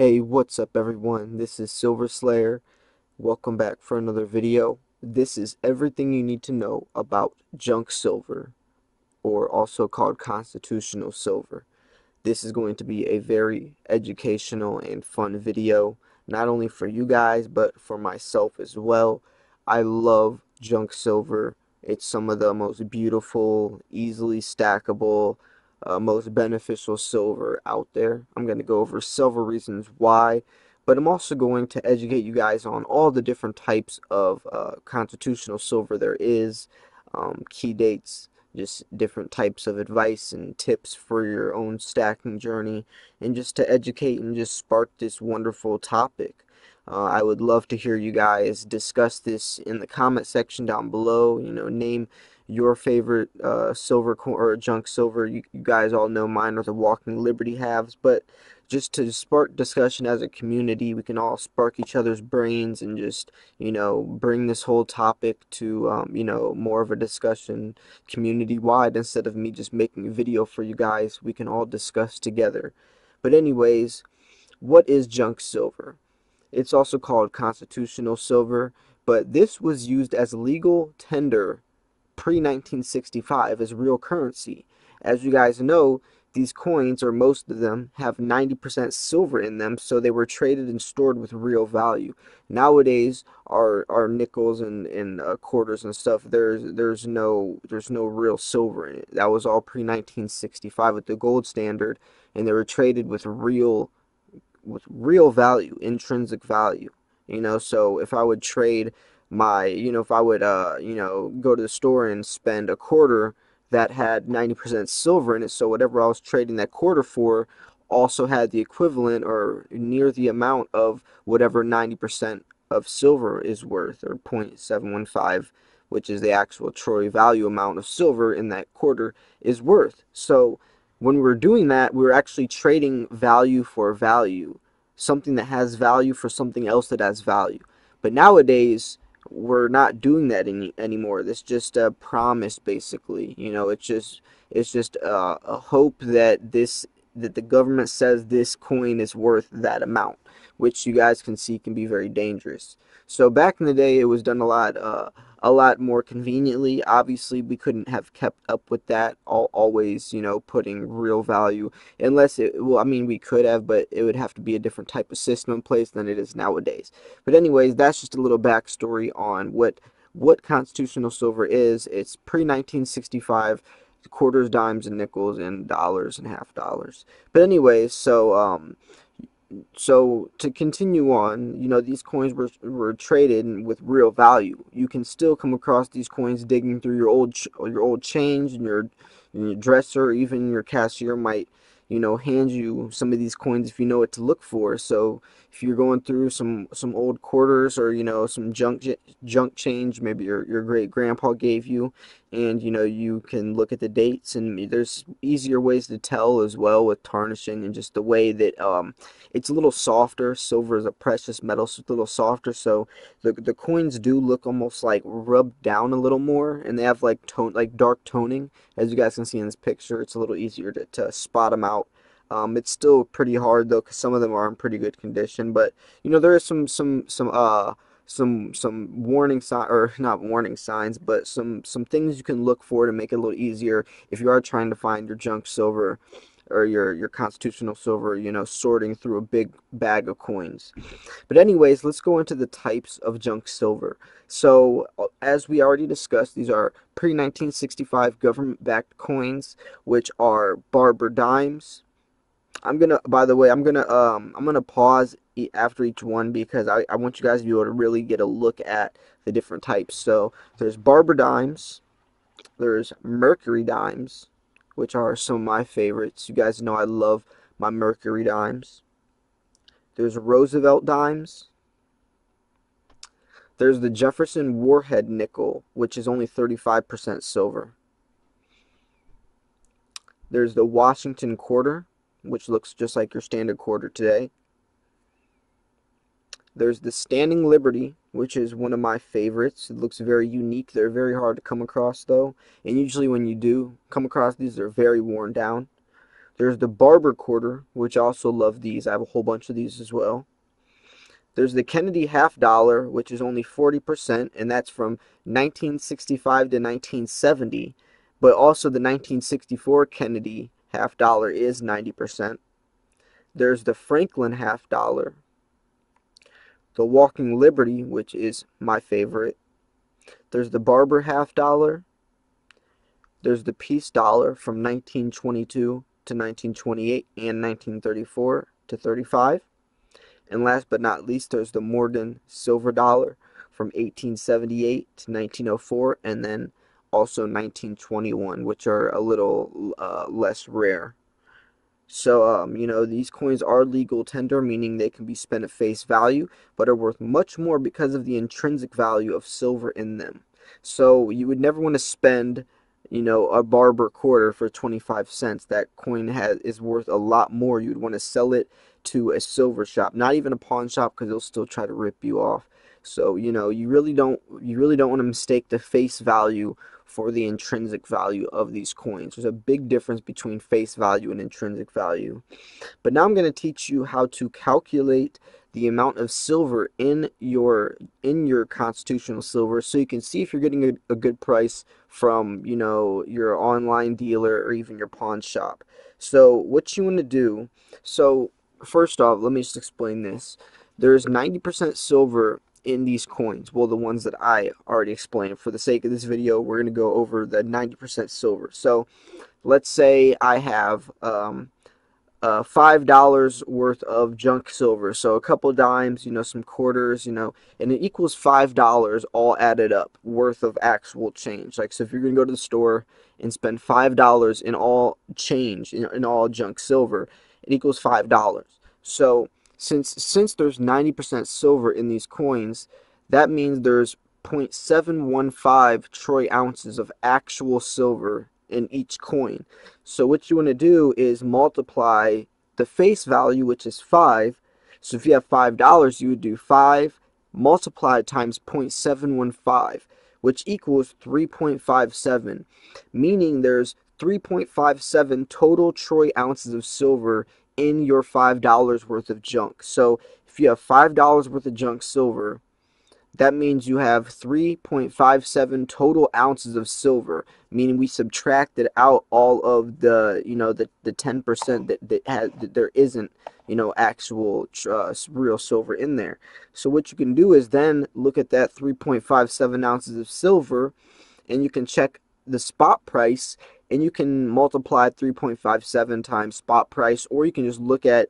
Hey, what's up everyone? This is Silver Slayer. Welcome back for another video. This is everything you need to know about junk silver, or also called constitutional silver. This is going to be a very educational and fun video, not only for you guys, but for myself as well. I love junk silver. It's some of the most beautiful, easily stackable, most beneficial silver out there. I'm going to go over several reasons why, but I'm also going to educate you guys on all the different types of constitutional silver there is, key dates, just different types of advice and tips for your own stacking journey, and just to educate and just spark this wonderful topic. I would love to hear you guys discuss this in the comment section down below. Name your favorite silver coin or junk silver. You guys all know mine are the Walking Liberty halves, but just to spark discussion as a community, we can all spark each other's brains and just, bring this whole topic to, more of a discussion community-wide instead of me just making a video for you guys. We can all discuss together. But anyways, what is junk silver? It's also called constitutional silver, but this was used as legal tender pre-1965 as real currency. As you guys know, these coins, or most of them, have 90% silver in them, so they were traded and stored with real value. Nowadays, our nickels and quarters and stuff, there's no real silver in it. That was all pre-1965 with the gold standard, and they were traded with real value, intrinsic value. So if I would trade my, if I would, go to the store and spend a quarter that had 90% silver in it, so whatever I was trading that quarter for also had the equivalent or near the amount of whatever 90% of silver is worth, or 0.715, which is the actual troy value amount of silver in that quarter is worth. So when we're doing that, we're actually trading value for value, something that has value for something else that has value. But nowadays, we're not doing that anymore. This just a promise, basically. It's just a hope that the government says this coin is worth that amount, which you guys can see can be very dangerous. So back in the day, it was done a lot more conveniently. Obviously, we couldn't have kept up with that, always, putting real value, unless well, I mean, we could have, but it would have to be a different type of system in place than it is nowadays. But anyways, that's just a little backstory on what constitutional silver is. It's pre-1965, quarters, dimes, and nickels, and dollars and half dollars. But anyways, so to continue on, these coins were traded with real value. You can still come across these coins digging through your old change in your dresser. Even your cashier might, hand you some of these coins if you know what to look for. So if you're going through some old quarters, or some junk change maybe your great grandpa gave you, and you can look at the dates, and there's easier ways to tell as well with tarnishing, and just the way that it's a little softer. Silver is a precious metal, so it's a little softer, so the coins do look almost like rubbed down a little more, and they have like dark toning. As you guys can see in this picture, it's a little easier to spot them out. It's still pretty hard though, because some of them are in pretty good condition, but there is some warning sign, or not warning signs, but some things you can look for to make it a little easier if you are trying to find your junk silver or your constitutional silver, sorting through a big bag of coins. But anyways, let's go into the types of junk silver. So as we already discussed, these are pre-1965 government-backed coins, which are barber dimes. By the way, I'm gonna pause after each one, because I want you guys to be able to really get a look at the different types. So there's barber dimes, there's mercury dimes, which are some of my favorites. You guys know I love my mercury dimes. There's Roosevelt dimes. There's the Jefferson Warhead nickel, which is only 35% silver. There's the Washington quarter, which looks just like your standard quarter today. There's the Standing Liberty, which is one of my favorites. It looks very unique. They're very hard to come across though, and usually when you do come across these, they're very worn down. There's the barber quarter, which I also love these. I have a whole bunch of these as well. There's the Kennedy half dollar, which is only 40%, and that's from 1965 to 1970. But also the 1964 Kennedy half dollar is 90%. There's the Franklin half dollar, the Walking Liberty, which is my favorite. There's the Barber half dollar. There's the Peace dollar from 1922 to 1928 and 1934 to 35. And last but not least, there's the Morgan silver dollar from 1878 to 1904, and then also 1921, which are a little less rare. So, these coins are legal tender, meaning they can be spent at face value, but are worth much more because of the intrinsic value of silver in them. So, you would never want to spend, a barber quarter for 25 cents. That coin is worth a lot more. You'd want to sell it to a silver shop, not even a pawn shop, because they'll still try to rip you off. So, you really don't want to mistake the face value for the intrinsic value of these coins. There's a big difference between face value and intrinsic value. But now I'm going to teach you how to calculate the amount of silver in your constitutional silver, so you can see if you're getting a good price from, your online dealer or even your pawn shop. So what you want to do, so first off, let me just explain this. There's 90% silver in these coins. Well, the ones that I already explained. For the sake of this video, we're going to go over the 90% silver. So let's say I have $5 worth of junk silver, so a couple dimes, some quarters, and it equals $5 all added up worth of actual change. Like, so if you're gonna go to the store and spend $5 in all change, in all junk silver, it equals $5. So since there's 90% silver in these coins, that means there's 0.715 troy ounces of actual silver in each coin. So what you want to do is multiply the face value, which is 5. So if you have $5, you would do 5 multiplied times 0.715, which equals 3.57, meaning there's 3.57 total troy ounces of silver in your $5 worth of junk. So if you have $5 worth of junk silver, that means you have 3.57 total ounces of silver, meaning we subtracted out all of the, the 10% that there isn't, actual real silver in there. So what you can do is then look at that 3.57 ounces of silver, and you can check the spot price, and you can multiply 3.57 times spot price, or you can just look at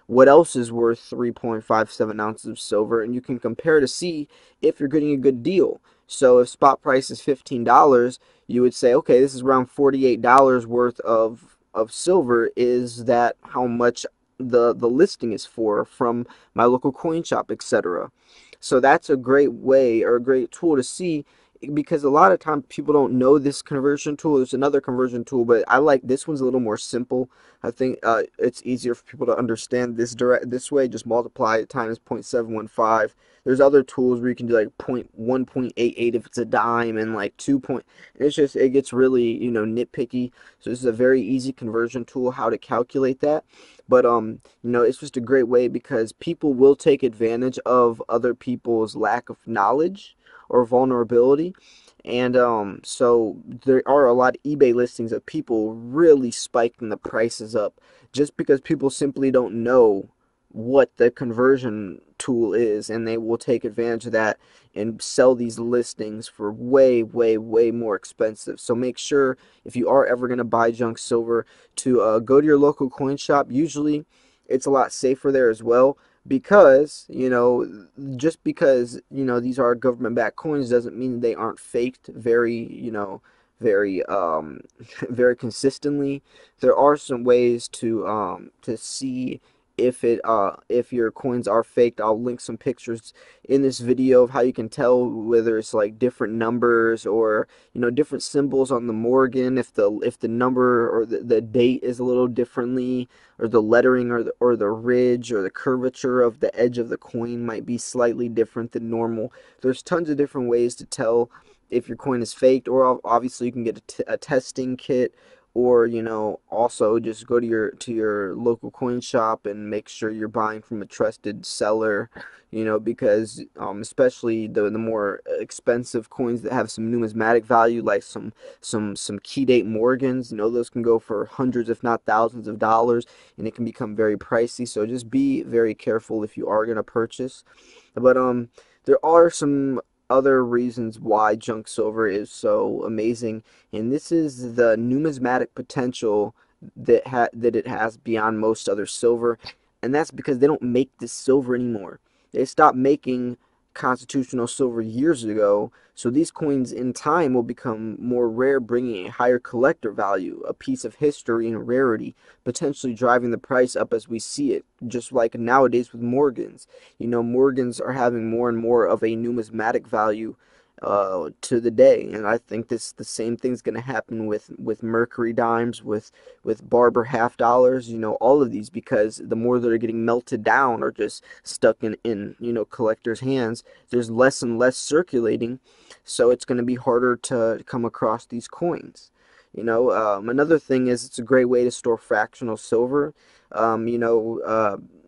what else is worth 3.57 ounces of silver, and you can compare to see if you're getting a good deal. So if spot price is $15, you would say, okay, this is around $48 worth of silver. Is that how much the listing is for from my local coin shop, etc.? So that's a great way, or a great tool to see, because a lot of times people don't know this conversion tool. There's another conversion tool, but I like this one's a little more simple. I think it's easier for people to understand this way. Just multiply it times 0.715. There's other tools where you can do like 1.88 if it's a dime, and like 2 point. It gets really, nitpicky. So this is a very easy conversion tool, how to calculate that. But it's just a great way, because people will take advantage of other people's lack of knowledge or vulnerability. And so there are a lot of eBay listings of people really spiking the prices up, just because people simply don't know what the conversion tool is, and they will take advantage of that and sell these listings for way, way, way more expensive. So make sure, if you are ever going to buy junk silver, to go to your local coin shop. Usually it's a lot safer there as well, because just because these are government-backed coins doesn't mean they aren't faked very very consistently. There are some ways to see if your coins are faked. I'll link some pictures in this video of how you can tell whether it's like different numbers, or different symbols on the Morgan, if the number or the date is a little differently, or the lettering, or the ridge or the curvature of the edge of the coin might be slightly different than normal. There's tons of different ways to tell if your coin is faked, or obviously you can get a testing kit, or also just go to your local coin shop and make sure you're buying from a trusted seller, because especially the more expensive coins that have some numismatic value, like some key date Morgans, those can go for hundreds if not thousands of dollars, and it can become very pricey. So just be very careful if you are going to purchase. But there are some other reasons why junk silver is so amazing, and this is the numismatic potential that it has beyond most other silver, and that's because they don't make this silver anymore. They stopped making constitutional silver years ago, so these coins in time will become more rare, bringing a higher collector value, a piece of history and rarity, potentially driving the price up as we see it, just like nowadays with Morgans. Morgans are having more and more of a numismatic value to the day, and I think the same thing's going to happen with Mercury dimes, with Barber half dollars, all of these, because the more that are getting melted down or just stuck in collectors' hands, there's less and less circulating, so it's going to be harder to come across these coins. Another thing is it's a great way to store fractional silver.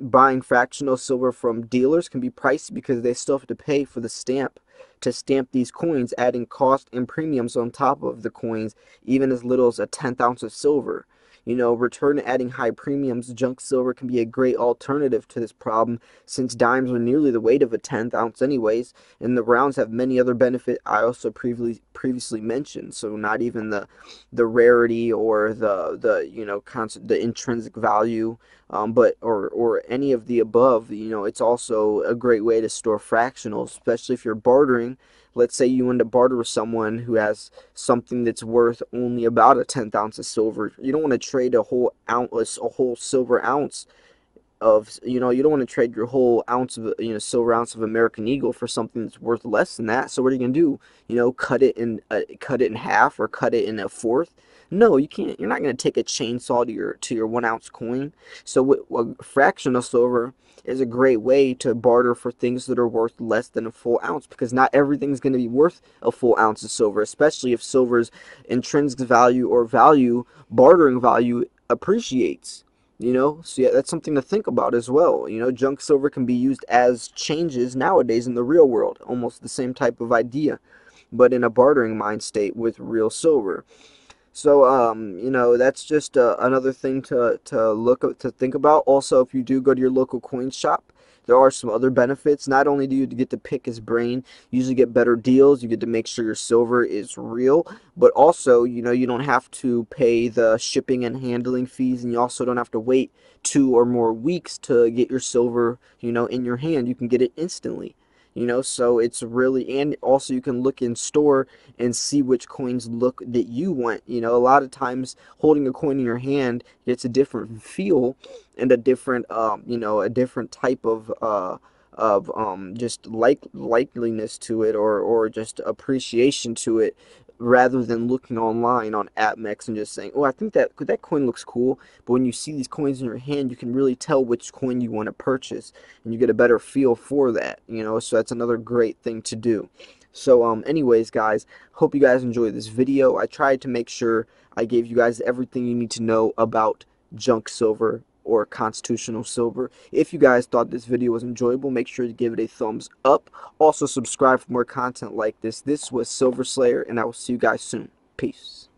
Buying fractional silver from dealers can be pricey because they still have to pay for the stamp to stamp these coins, adding cost and premiums on top of the coins, even as little as a 10th ounce of silver. Return adding high premiums, junk silver can be a great alternative to this problem, since dimes are nearly the weight of a 10th ounce anyways, and the rounds have many other benefits I also previously mentioned. So not even the rarity or the intrinsic value, but or any of the above. It's also a great way to store fractionals, especially if you're bartering. Let's say you want to barter with someone who has something that's worth only about a 10th ounce of silver. You don't want to trade a whole silver ounce of, you don't want to trade your whole ounce of, silver ounce of American Eagle for something that's worth less than that. So what are you gonna do? Cut it in half or cut it in a fourth? No, you can't. You're not gonna take a chainsaw to your 1 ounce coin. So what fractional silver is a great way to barter for things that are worth less than a full ounce, because not everything's going to be worth a full ounce of silver, especially if silver's intrinsic value or bartering value appreciates. So yeah, that's something to think about as well. Junk silver can be used as changes nowadays in the real world, almost the same type of idea, but in a bartering mind state with real silver. So, that's just another thing to think about. Also, if you do go to your local coin shop, there are some other benefits. Not only do you get to pick his brain, you usually get better deals. You get to make sure your silver is real, but also, you don't have to pay the shipping and handling fees, and you also don't have to wait 2 or more weeks to get your silver, in your hand. You can get it instantly. So it's really, and also you can look in store and see which coins look that you want. A lot of times holding a coin in your hand gets a different feel and a different type of just likeliness to it, or just appreciation to it, rather than looking online on AppMex and just saying, oh, I think that coin looks cool. But when you see these coins in your hand, you can really tell which coin you want to purchase, and you get a better feel for that. So that's another great thing to do. So anyways, guys, hope you guys enjoyed this video. I tried to make sure I gave you guys everything you need to know about junk silver or constitutional silver. If you guys thought this video was enjoyable, make sure to give it a thumbs up. Also subscribe for more content like this. This was Silver Slayer, and I will see you guys soon. Peace.